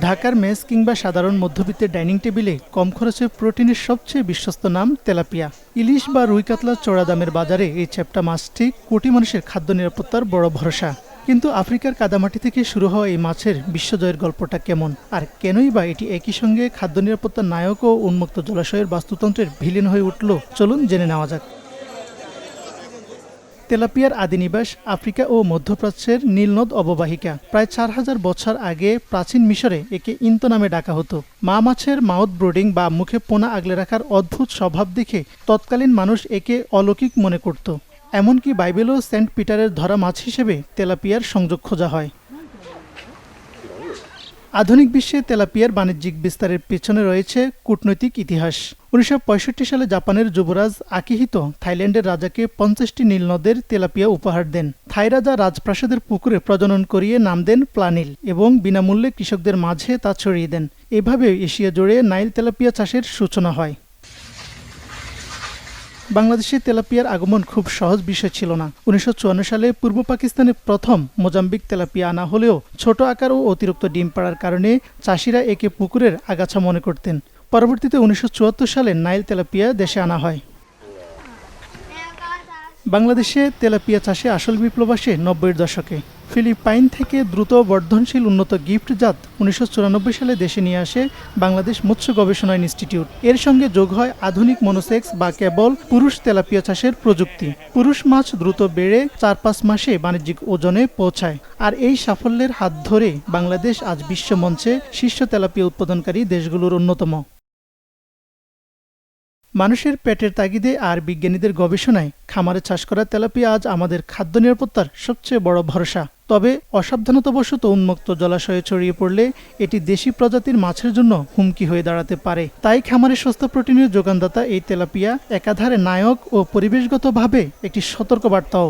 ঢাকার মেস কিংবা সাধারণ মধ্যবিত্তের ডাইনিং টেবিলে কম খরচে প্রোটিনের সবচেয়ে বিশ্বস্ত নাম তেলাপিয়া। ইলিশ বা রুই কাতলার চড়া দামের বাজারে এই চ্যাপ্টা মাছটি কোটি মানুষের খাদ্য নিরাপত্তার বড় ভরসা। কিন্তু আফ্রিকার কাদামাটি থেকে শুরু হওয়া এই মাছের বিশ্বজয়ের গল্পটা কেমন, আর কেনই বা এটি একই সঙ্গে খাদ্য নিরাপত্তার নায়ক ও উন্মুক্ত জলাশয়ের বাস্তুতন্ত্রের ভিলেন হয়ে উঠল, চলুন জেনে নেওয়া যাক। তেলাপিয়ার আদি নিবাস আফ্রিকা ও মধ্যপ্রাচ্যের নীলনদ অববাহিকা। প্রায় ৪,০০০ বছর আগে প্রাচীন মিশরে একে ইন্ত নামে ডাকা হতো। মা মাছের মাউথ ব্রোডিং বা মুখে পোনা আগলে রাখার অদ্ভুত স্বভাব দেখে তৎকালীন মানুষ একে অলৌকিক মনে করত। এমনকি বাইবেলও সেন্ট পিটারের ধরা মাছ হিসেবে তেলাপিয়ার সংযোগ খোঁজা হয়। আধুনিক বিশ্বে তেলাপিয়ার বাণিজ্যিক বিস্তারের পেছনে রয়েছে কূটনৈতিক ইতিহাস। ১৯৬৫ সালে জাপানের যুবরাজ আকিহিতো থাইল্যান্ডের রাজাকে ৫০টি নীলনদের তেলাপিয়া উপহার দেন। থাই রাজা রাজপ্রাসাদের পুকুরে প্রজনন করিয়ে নাম দেন প্লানিল এবং বিনামূল্যে কৃষকদের মাঝে তা ছড়িয়ে দেন। এভাবে এশিয়া জুড়ে নাইল তেলাপিয়া চাষের সূচনা হয়। বাংলাদেশে তেলাপিয়ার আগমন খুব সহজ বিষয় ছিল না। ১৯৫৪ সালে পূর্ব পাকিস্তানে প্রথম মোজাম্বিক তেলাপিয়া আনা হলেও ছোট আকার ও অতিরিক্ত ডিম পাড়ার কারণে চাষিরা একে পুকুরের আগাছা মনে করতেন। পরবর্তীতে ১৯৭৪ সালে নাইল তেলাপিয়া দেশে আনা হয়। বাংলাদেশে তেলাপিয়া চাষে আসল বিপ্লব আসে ৯০-এর দশকে। ফিলিপাইন থেকে দ্রুত বর্ধনশীল উন্নত গিফট জাত ১৯৯৪ সালে দেশে নিয়ে আসে বাংলাদেশ মৎস্য গবেষণা ইনস্টিটিউট। এর সঙ্গে যোগ হয় আধুনিক মনোসেক্স বা কেবল পুরুষ তেলাপিয়া চাষের প্রযুক্তি। পুরুষ মাছ দ্রুত বেড়ে ৪-৫ মাসে বাণিজ্যিক ওজনে পৌঁছায়। আর এই সাফল্যের হাত ধরে বাংলাদেশ আজ বিশ্বমঞ্চে শীর্ষ তেলাপিয়া উৎপাদনকারী দেশগুলোর অন্যতম। মানুষের পেটের তাগিদে আর বিজ্ঞানীদের গবেষণায় খামারে চাষ করা তেলাপিয়া আজ আমাদের খাদ্য নিরাপত্তার সবচেয়ে বড় ভরসা। তবে অসাবধানতাবশত উন্মুক্ত জলাশয়ে ছড়িয়ে পড়লে এটি দেশি প্রজাতির মাছের জন্য হুমকি হয়ে দাঁড়াতে পারে। তাই খামারে সস্তা প্রোটিনের যোগানদাতা এই তেলাপিয়া একাধারে নায়ক ও পরিবেশগতভাবে একটি সতর্কবার্তাও।